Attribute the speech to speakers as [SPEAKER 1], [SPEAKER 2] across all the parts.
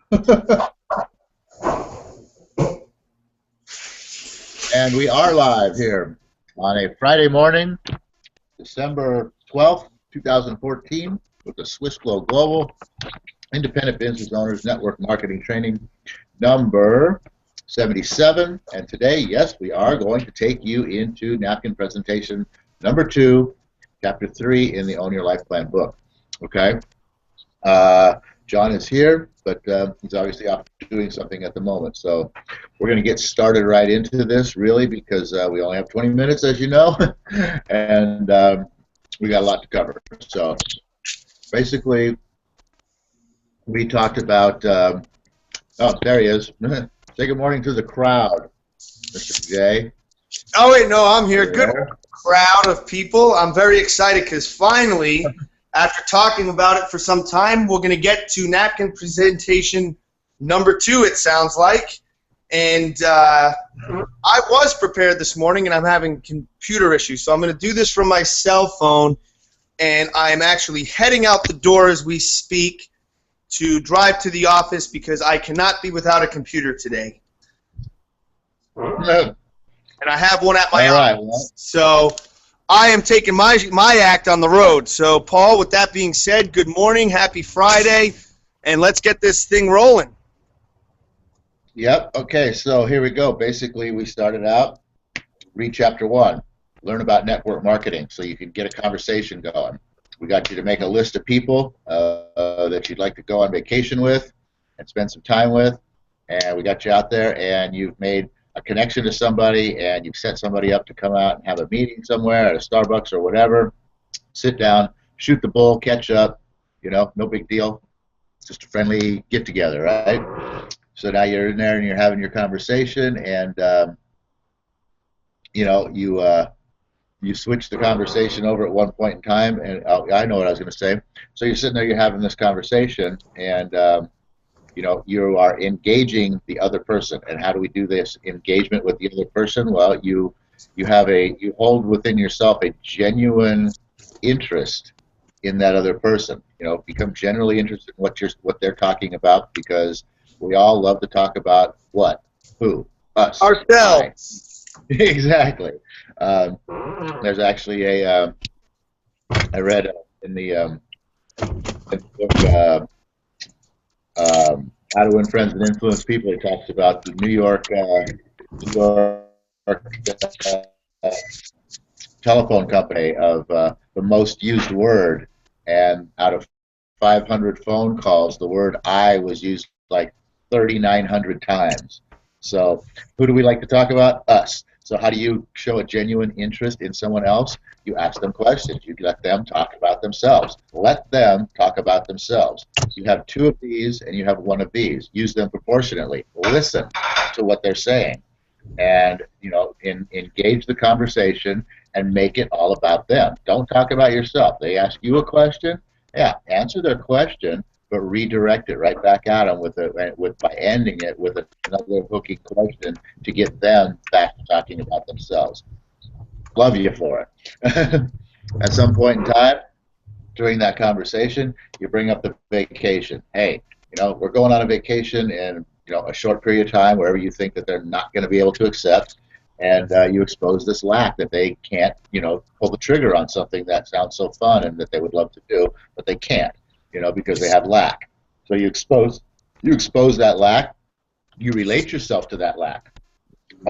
[SPEAKER 1] And we are live here on a Friday morning, December 12th, 2014, with the Swiss Flow Global Independent Business Owners Network Marketing Training number 77. And today, yes, we are going to take you into napkin presentation number 2, chapter 3 in the Own Your Life Plan book. Okay? John is here, but he's obviously off doing something at the moment. So we're going to get started right into this, really, because we only have 20 minutes, as you know, and we got a lot to cover. So basically, we talked about, oh, there he is. Say good morning to the crowd, Mr. J.
[SPEAKER 2] Oh, wait, no, I'm here. Good crowd of people. I'm very excited because finally, after talking about it for some time, we're going to get to napkin presentation number 2, it sounds like. And I was prepared this morning, and I'm having computer issues. So I'm going to do this from my cell phone, and I'm actually heading out the door as we speak to drive to the office because I cannot be without a computer today. And I have one at my office. Well. So I am taking my act on the road. So, Paul, with that being said, good morning, happy Friday, and let's get this thing rolling.
[SPEAKER 1] Yep, okay, so here we go. Basically, we started out, read chapter 1, learn about network marketing so you can get a conversation going. We got you to make a list of people that you'd like to go on vacation with and spend some time with, and we got you out there, and you've made a connection to somebody, and you've set somebody up to come out and have a meeting somewhere at a Starbucks or whatever. Sit down, shoot the bull, catch up, you know, no big deal. Just a friendly get-together, right? So now you're in there and you're having your conversation, and you know, you switch the conversation over at one point in time, and I know what I was going to say. So you're sitting there, you're having this conversation, and you know, you are engaging the other person. And how do we do this engagement with the other person? Well, you hold within yourself a genuine interest in that other person. You know, become generally interested in what they're talking about, because we all love to talk about what, who, us,
[SPEAKER 2] ourselves.
[SPEAKER 1] Exactly. There's actually a I read in the book. How to Win Friends and Influence People. He talks about the New York telephone company of the most used word, and out of 500 phone calls, the word "I" was used like 3,900 times. So, who do we like to talk about? Us. So how do you show a genuine interest in someone else? You ask them questions. You let them talk about themselves. Let them talk about themselves. You have 2 of these and you have 1 of these. Use them proportionately. Listen to what they're saying, and you know, engage the conversation and make it all about them. Don't talk about yourself. They ask you a question, yeah, answer their question, but redirect it right back at them by ending it with another hooking question to get them back to talking about themselves. Love you for it. At some point in time, during that conversation, you bring up the vacation. Hey, you know, we're going on a vacation in, you know, a short period of time, wherever you think that they're not going to be able to accept, and you expose this lack that they can't, you know, pull the trigger on something that sounds so fun and that they would love to do, but they can't. You know, because they have lack. So you expose that lack. You relate yourself to that lack.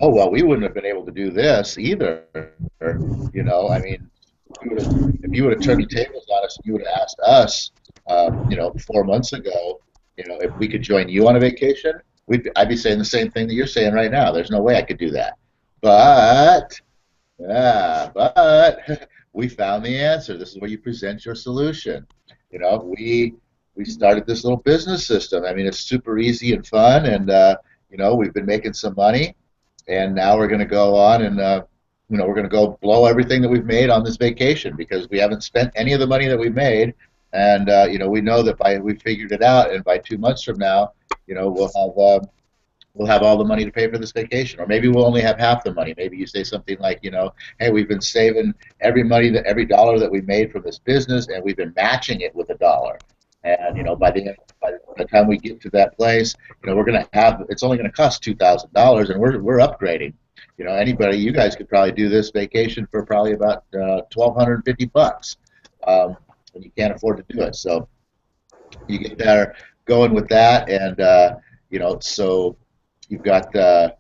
[SPEAKER 1] Oh, well, we wouldn't have been able to do this either. You know, I mean, if you would have turned the tables on us, you would have asked us, you know, 4 months ago, you know, if we could join you on a vacation, I'd be saying the same thing that you're saying right now. There's no way I could do that. But we found the answer. This is where you present your solution. You know, we started this little business system. I mean, it's super easy and fun, and you know, we've been making some money, and now we're going to go on and you know, we're going to go blow everything that we've made on this vacation because we haven't spent any of the money that we made, and you know, we know that we figured it out, and by 2 months from now, you know, we'll have all the money to pay for this vacation, or maybe we'll only have half the money. Maybe you say something like, you know, hey, we've been saving every dollar that we made from this business, and we've been matching it with $1. And by the time we get to that place, we're going to have, it's only going to cost $2,000, and we're upgrading. You guys could probably do this vacation for probably about $1,250, and you can't afford to do it. So you get there going with that, and so you've got the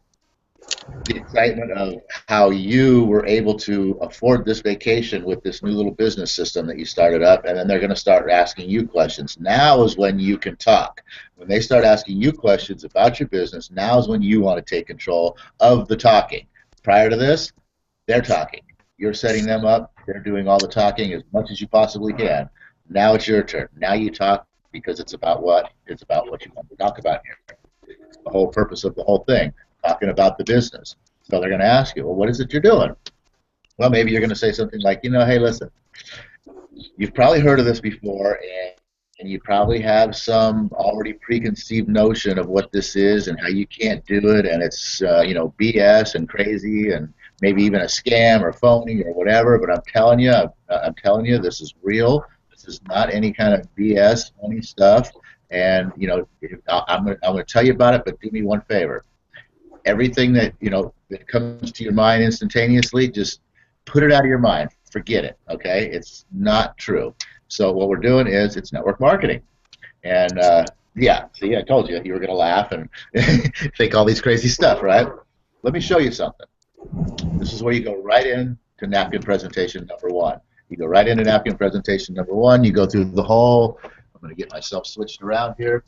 [SPEAKER 1] excitement of how you were able to afford this vacation with this new little business system that you started up, and then they're going to start asking you questions. Now is when you can talk. When they start asking you questions about your business, now is when you want to take control of the talking. Prior to this, they're talking. You're setting them up. They're doing all the talking as much as you possibly can. Now it's your turn. Now you talk, because it's about what you want to talk about here. It's the whole purpose of the whole thing, talking about the business. So they're going to ask you, well, what is it you're doing? Well, maybe you're going to say something like, hey, listen, you've probably heard of this before, and you probably have some already preconceived notion of what this is and how you can't do it, and it's BS and crazy and maybe even a scam or phony or whatever. But I'm telling you, this is real. This is not any kind of BS, phony stuff. And I'm going to tell you about it, but do me one favor. Everything that that comes to your mind instantaneously, just put it out of your mind. Forget it. Okay, it's not true. So what we're doing is it's network marketing, and yeah. See, I told you were going to laugh and think all these crazy stuff, right? Let me show you something. This is where you go right in to napkin presentation number one. You go right into napkin presentation number one. You go through the whole. I'm going to get myself switched around here.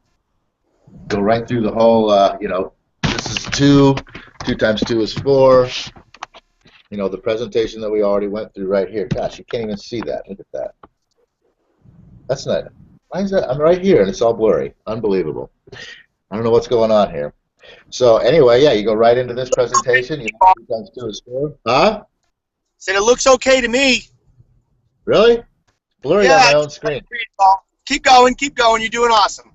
[SPEAKER 1] Go right through the whole. This is 2. 2 times 2 is 4. The presentation that we already went through right here. Gosh, you can't even see that. Look at that. That's not. Why is that? I'm right here, and it's all blurry. Unbelievable. I don't know what's going on here. So anyway, yeah, you go right into this presentation. 2 times 2 is 4. Huh?
[SPEAKER 2] Said it looks okay to me.
[SPEAKER 1] Really? It's blurry on my own screen.
[SPEAKER 2] Keep going. You're doing awesome.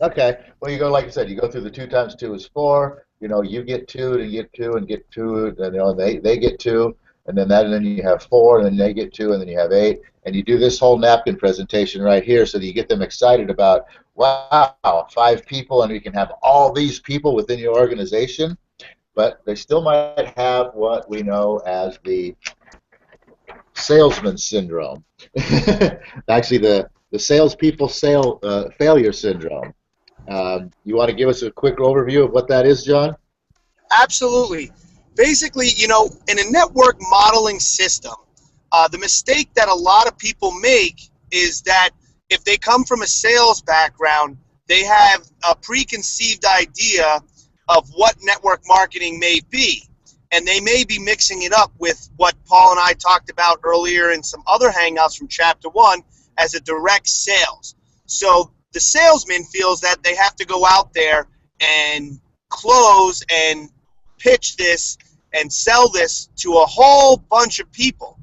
[SPEAKER 1] Okay. Well, you go, like I said, you go through the 2 times 2 is 4. You get 2, and you get 2, and get 2, and they get 2, and then you have 4, and then they get 2, and then you have 8, and you do this whole napkin presentation right here so that you get them excited about, wow, 5 people, and you can have all these people within your organization, but they still might have what we know as the salesman syndrome. Actually, the salespeople failure syndrome. You want to give us a quick overview of what that is, John?
[SPEAKER 2] Absolutely. Basically, in a network modeling system, the mistake that a lot of people make is that if they come from a sales background, they have a preconceived idea of what network marketing may be. And they may be mixing it up with what Paul and I talked about earlier in some other hangouts from Chapter 1 as a direct sales. So the salesman feels that they have to go out there and close and pitch this and sell this to a whole bunch of people.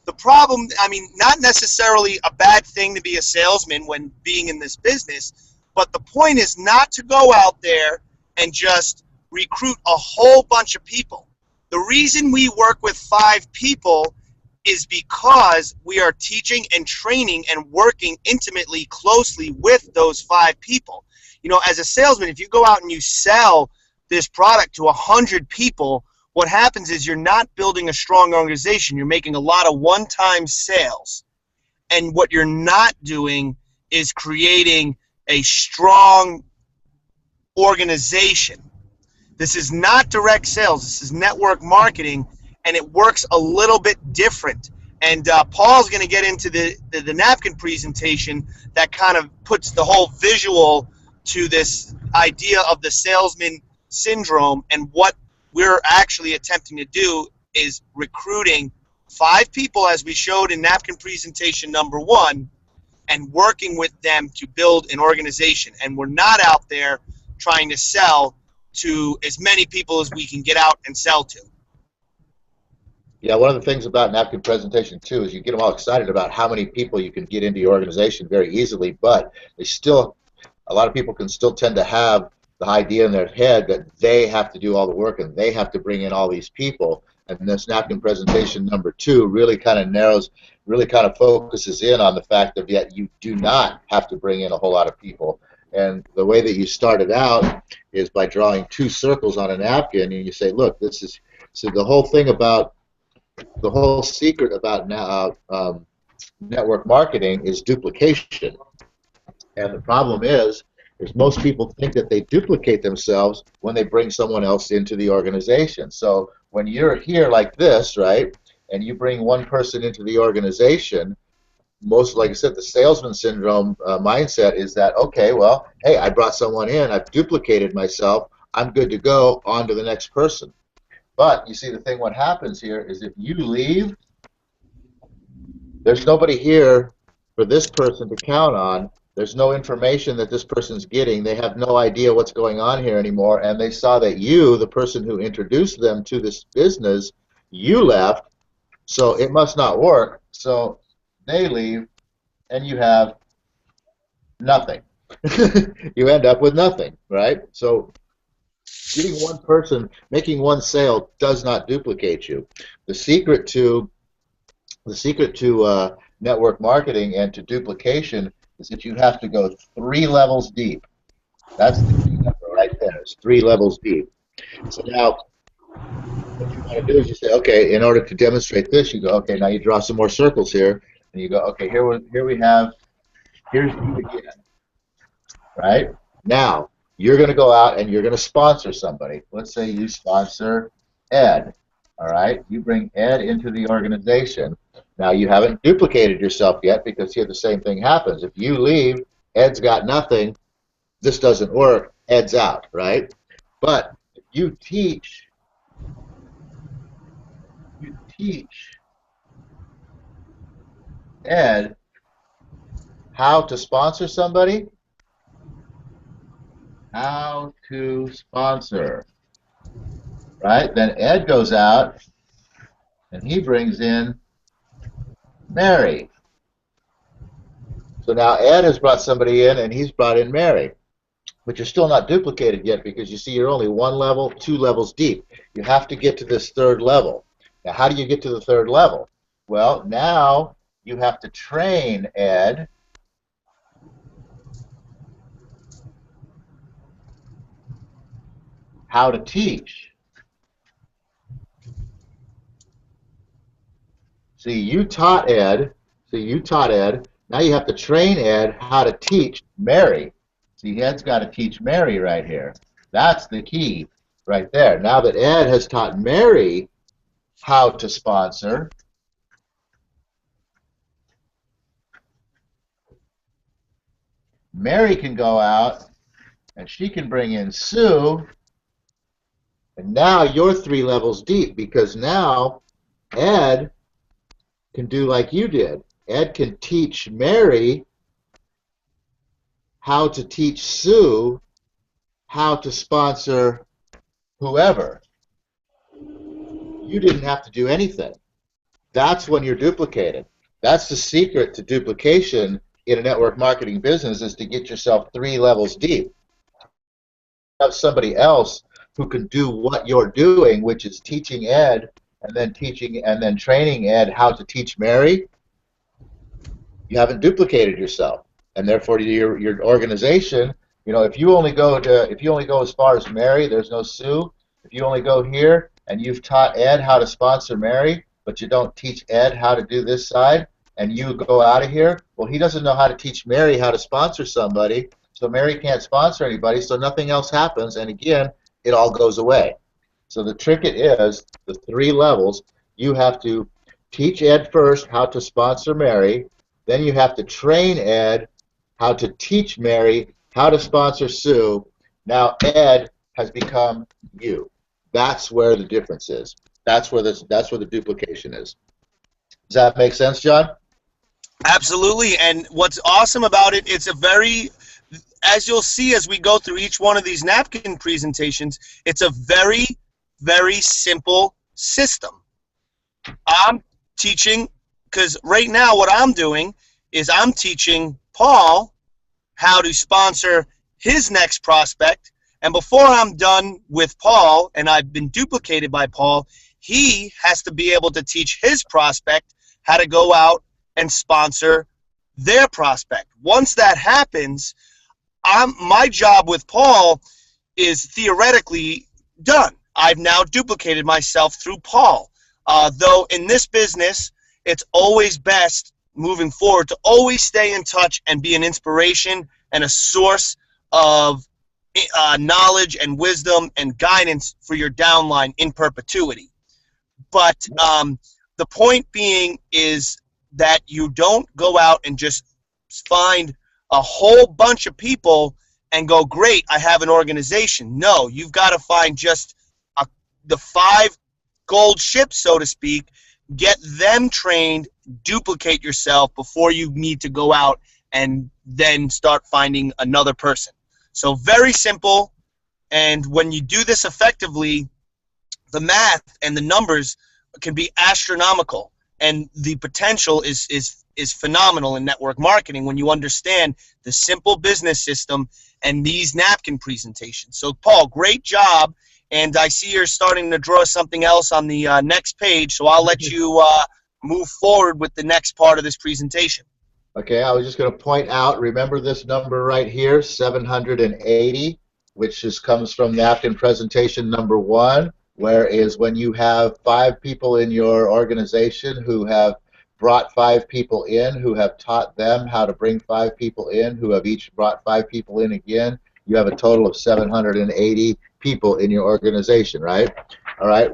[SPEAKER 2] The problem, not necessarily a bad thing to be a salesman when being in this business, but the point is not to go out there and just recruit a whole bunch of people. The reason we work with 5 people is because we are teaching and training and working intimately, closely with those 5 people. As a salesman, if you go out and you sell this product to 100 people, what happens is you're not building a strong organization. You're making a lot of one-time sales. And what you're not doing is creating a strong organization. This is not direct sales. This is network marketing, and it works a little bit different. And Paul's going to get into the napkin presentation that kind of puts the whole visual to this idea of the salesman syndrome, and what we're actually attempting to do is recruiting 5 people, as we showed in napkin presentation number 1, and working with them to build an organization. And we're not out there trying to sell to as many people as we can get out and sell to.
[SPEAKER 1] Yeah, one of the things about napkin presentation too is you get them all excited about how many people you can get into your organization very easily, but a lot of people can still tend to have the idea in their head that they have to do all the work and they have to bring in all these people. And this napkin presentation number 2 really kind of narrows, really kind of focuses in on the fact that yet you do not have to bring in a whole lot of people. And the way that you start it out is by drawing 2 circles on a napkin, and you say, look, this is, so the whole thing about, the whole secret about network marketing is duplication. And the problem is most people think that they duplicate themselves when they bring someone else into the organization. So when you're here like this, right, and you bring one person into the organization, most, like I said, the salesman syndrome mindset is that, okay, well, hey, I brought someone in, I've duplicated myself, I'm good to go, on to the next person. But you see, the thing, what happens here is if you leave, there's nobody here for this person to count on. There's no information that this person's getting. They have no idea what's going on here anymore, and they saw that you, the person who introduced them to this business, you left, so it must not work. So they leave, and you have nothing. You end up with nothing, right? So getting one person, making one sale does not duplicate you. The secret to network marketing and to duplication is that you have to go 3 levels deep. That's the key number right there. It's 3 levels deep. So now, what you want to do is you say, okay, in order to demonstrate this, you go, okay, now you draw some more circles here, and you go, okay, here's you again, right? Now, you're going to go out and you're going to sponsor somebody. Let's say you sponsor Ed, all right? You bring Ed into the organization. Now, you haven't duplicated yourself yet, because here the same thing happens. If you leave, Ed's got nothing, this doesn't work, Ed's out, right? But if you teach Ed how to sponsor somebody, how to sponsor, right? Then Ed goes out and he brings in Mary. So now Ed has brought somebody in and he's brought in Mary. But you're still not duplicated yet, because you see you're only 1 level, 2 levels deep. You have to get to this 3rd level. Now, how do you get to the 3rd level? Well, now you have to train Ed how to teach. See, you taught Ed. Now you have to train Ed how to teach Mary. See, Ed's got to teach Mary right here. That's the key right there. Now that Ed has taught Mary how to sponsor, Mary can go out and she can bring in Sue, and now you're 3 levels deep, because now Ed can do like you did. Ed can teach Mary how to teach Sue how to sponsor whoever. You didn't have to do anything. That's when you're duplicated. That's the secret to duplication in a network marketing business, is to get yourself 3 levels deep. Have somebody else who can do what you're doing, which is teaching Ed and then training Ed how to teach Mary. You haven't duplicated yourself, and therefore your organization, you know, if you only go as far as Mary, there's no Sue. If you only go here and you've taught Ed how to sponsor Mary, but you don't teach Ed how to do this side, and you go out of here, well, he doesn't know how to teach Mary how to sponsor somebody, so Mary can't sponsor anybody, so nothing else happens, and again, it all goes away. So the trick is the 3 levels. You have to teach Ed first how to sponsor Mary, then you have to train Ed how to teach Mary how to sponsor Sue. Now Ed has become you. That's where the difference is. That's where the duplication is. Does that make sense, John?
[SPEAKER 2] Absolutely. And what's awesome about it, it's a very, as you'll see as we go through each one of these napkin presentations, it's a very, very simple system. I'm teaching, because right now what I'm doing is I'm teaching Paul how to sponsor his next prospect. And before I'm done with Paul, and I've been duplicated by Paul, he has to be able to teach his prospect how to go out and sponsor their prospect. Once that happens, my job with Paul is theoretically done. I've now duplicated myself through Paul. Though in this business, it's always best moving forward to always stay in touch and be an inspiration and a source of knowledge and wisdom and guidance for your downline in perpetuity. But the point being is that you don't go out and just find a whole bunch of people and go, great, I have an organization. No, you've got to find just the 5 gold ships, so to speak, get them trained, duplicate yourself before you need to go out and then start finding another person. So very simple, and when you do this effectively, the math and the numbers can be astronomical, and the potential is phenomenal in network marketing when you understand the simple business system and these napkin presentations. So Paul, great job, and I see you're starting to draw something else on the next page, so I'll let you move forward with the next part of this presentation.
[SPEAKER 1] Okay, I was just going to point out, remember this number right here, 780, which comes from napkin presentation number 1, whereas when you have 5 people in your organization who have brought 5 people in, who have taught them how to bring 5 people in, who have each brought 5 people in again, you have a total of 780 people in your organization, right? All right.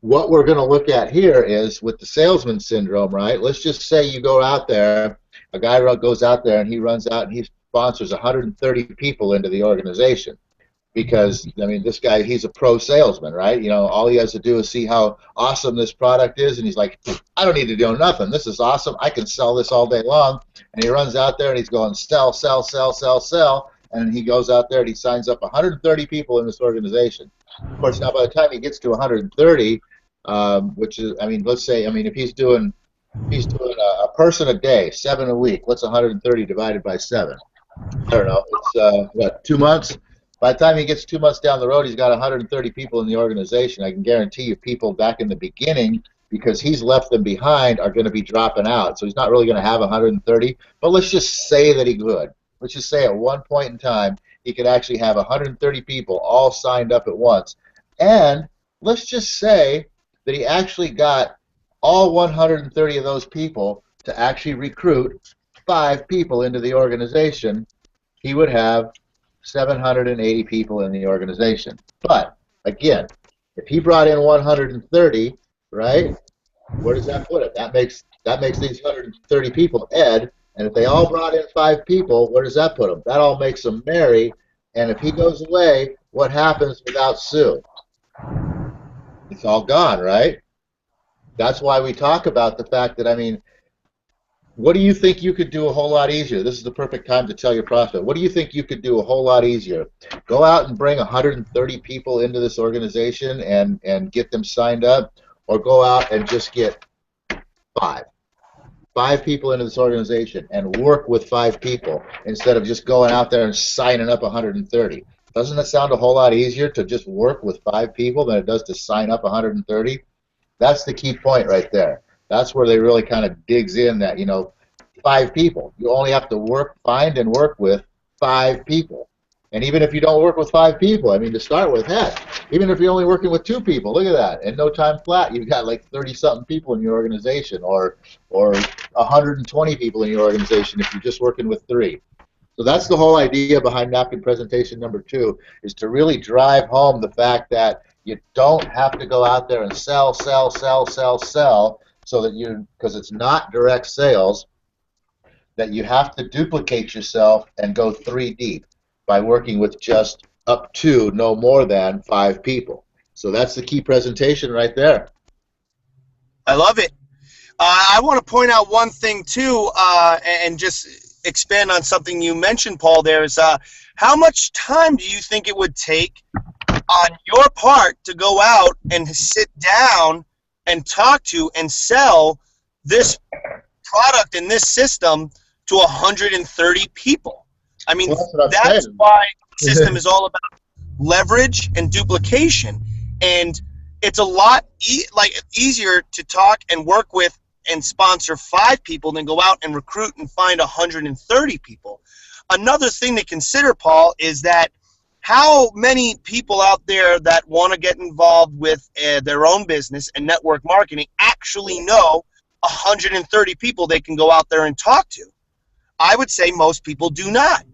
[SPEAKER 1] What we're going to look at here is with the salesman syndrome, right? Let's just say you go out there, a guy goes out there and he runs out and he sponsors 130 people into the organization. Because, I mean, this guy, he's a pro salesman, right? You know, all he has to do is see how awesome this product is, and he's like, I don't need to do nothing. This is awesome. I can sell this all day long. And he runs out there and he's going, sell, sell, sell, sell, sell. And he goes out there and he signs up 130 people in this organization. Of course, now by the time he gets to 130, which is, I mean, let's say, I mean, if he's doing a person a day, 7 a week, what's 130 divided by 7? I don't know. It's, what, 2 months? By the time he gets 2 months down the road, he's got 130 people in the organization. I can guarantee you people back in the beginning, because he's left them behind, are going to be dropping out. So he's not really going to have 130. But let's just say that he could. Let's just say at one point in time, he could actually have 130 people all signed up at once. And let's just say that he actually got all 130 of those people to actually recruit 5 people into the organization. He would have 780 people in the organization. But again, if he brought in 130, right, where does that put it? That makes these 130 people Ed, and if they all brought in 5 people, where does that put them? That all makes them Mary, and if he goes away, what happens without Sue? It's all gone, right? That's why we talk about the fact that, I mean, what do you think you could do a whole lot easier? This is the perfect time to tell your prospect. What do you think you could do a whole lot easier? Go out and bring 130 people into this organization and get them signed up, or go out and just get 5 people into this organization and work with 5 people instead of just going out there and signing up 130. Doesn't that sound a whole lot easier to just work with 5 people than it does to sign up 130? That's the key point right there. That's where they really kind of digs in that, you know, 5 people. You only have to find and work with 5 people. And even if you don't work with 5 people, I mean, to start with, heck, even if you're only working with 2 people, look at that. In no time flat, you've got like 30-something people in your organization, or 120 people in your organization if you're just working with 3. So that's the whole idea behind napkin presentation number 2, is to really drive home the fact that you don't have to go out there and sell, sell, sell, sell, sell, so that because it's not direct sales, that you have to duplicate yourself and go 3 deep by working with just up to no more than 5 people. So that's the key presentation right there.
[SPEAKER 2] I love it. I want to point out one thing too, and just expand on something you mentioned, Paul. There is how much time do you think it would take on your part to go out and sit down and talk to and sell this product and this system to 130 people? I mean, that's why the system is all about leverage and duplication. And it's a lot easier to talk and work with and sponsor 5 people than go out and recruit and find 130 people. Another thing to consider, Paul, is that how many people out there that want to get involved with their own business and network marketing actually know 130 people they can go out there and talk to? I would say most people do not.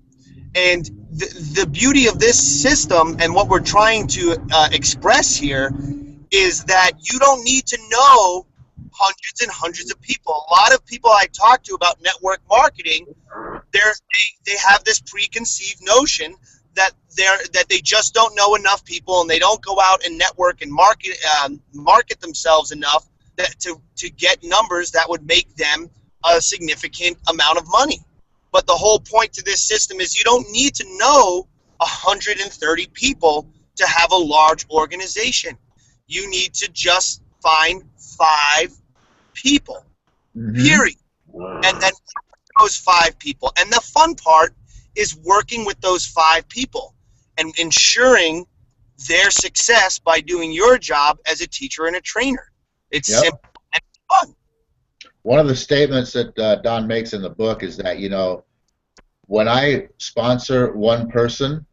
[SPEAKER 2] And the beauty of this system and what we're trying to express here is that you don't need to know hundreds and hundreds of people. A lot of people I talk to about network marketing, they have this preconceived notion that they just don't know enough people, and they don't go out and network and market themselves enough to get numbers that would make them a significant amount of money. But the whole point to this system is you don't need to know 130 people to have a large organization. You need to just find 5 people, period. And then those 5 people. And the fun part is working with those 5 people and ensuring their success by doing your job as a teacher and a trainer. It's simple and fun.
[SPEAKER 1] One of the statements that Don makes in the book is that, you know, when I sponsor one person,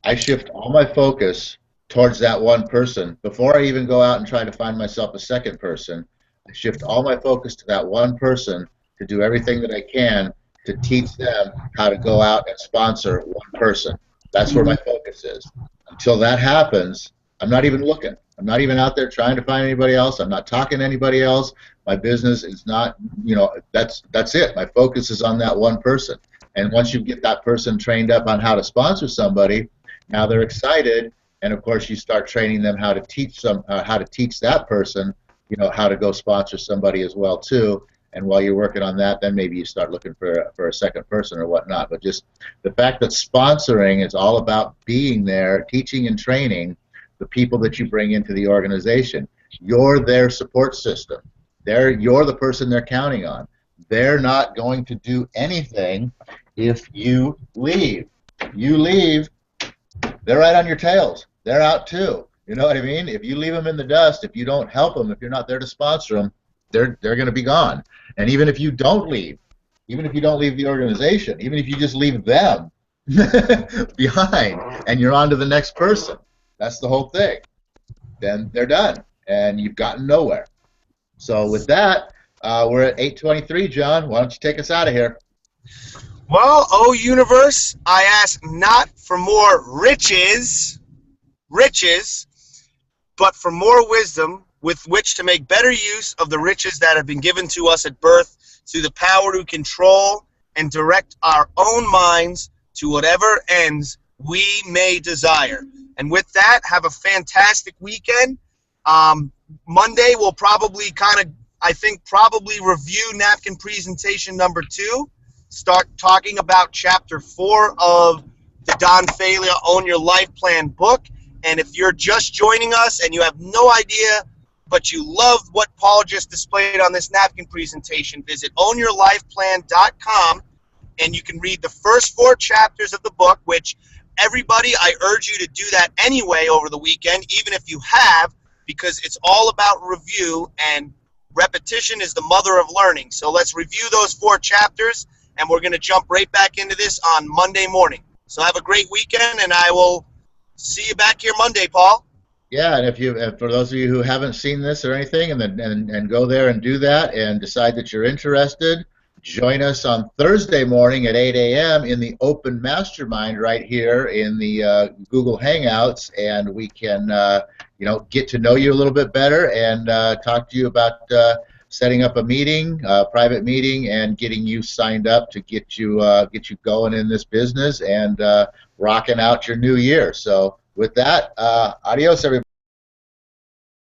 [SPEAKER 1] I shift all my focus towards that one person. Before I even go out and try to find myself a second person, I shift all my focus to that one person to do everything that I can to teach them how to go out and sponsor one person. That's where my focus is. Until that happens, I'm not even looking. I'm not even out there trying to find anybody else. I'm not talking to anybody else. My business is not, you know, that's it. My focus is on that one person. And once you get that person trained up on how to sponsor somebody, now they're excited, and of course you start training them how to teach that person, you know, how to go sponsor somebody as well too. And while you're working on that, then maybe you start looking for a second person or whatnot. But just the fact that sponsoring is all about being there, teaching and training the people that you bring into the organization. You're their support system. You're the person they're counting on. They're not going to do anything if you leave. You leave, they're right on your tails. They're out too. You know what I mean? If you leave them in the dust, if you don't help them, if you're not there to sponsor them, they're going to be gone. And even if you don't leave, even if you don't leave the organization, even if you just leave them behind and you're on to the next person, that's the whole thing. Then they're done, and you've gotten nowhere. So with that, we're at 8:23, John. Why don't you take us out of here?
[SPEAKER 2] Well, oh universe, I ask not for more riches, but for more wisdom with which to make better use of the riches that have been given to us at birth through the power to control and direct our own minds to whatever ends we may desire. And with that, have a fantastic weekend. Monday we'll probably probably review napkin presentation number 2. Start talking about chapter 4 of the Don Falia Own Your Life Plan book. And if you're just joining us and you have no idea, but you love what Paul just displayed on this napkin presentation, visit ownyourlifeplan.com and you can read the first 4 chapters of the book, which everybody, I urge you to do that anyway over the weekend, even if you have, because it's all about review, and repetition is the mother of learning. So let's review those 4 chapters, and we're going to jump right back into this on Monday morning. So have a great weekend, and I will see you back here Monday, Paul.
[SPEAKER 1] Yeah, and for those of you who haven't seen this or anything, and go there and do that and decide that you're interested, join us on Thursday morning at 8 a.m. in the open mastermind right here in the Google Hangouts, and we can get to know you a little bit better and talk to you about setting up a meeting, private meeting, and getting you signed up to get you going in this business and rocking out your new year. So with that, adios, everybody.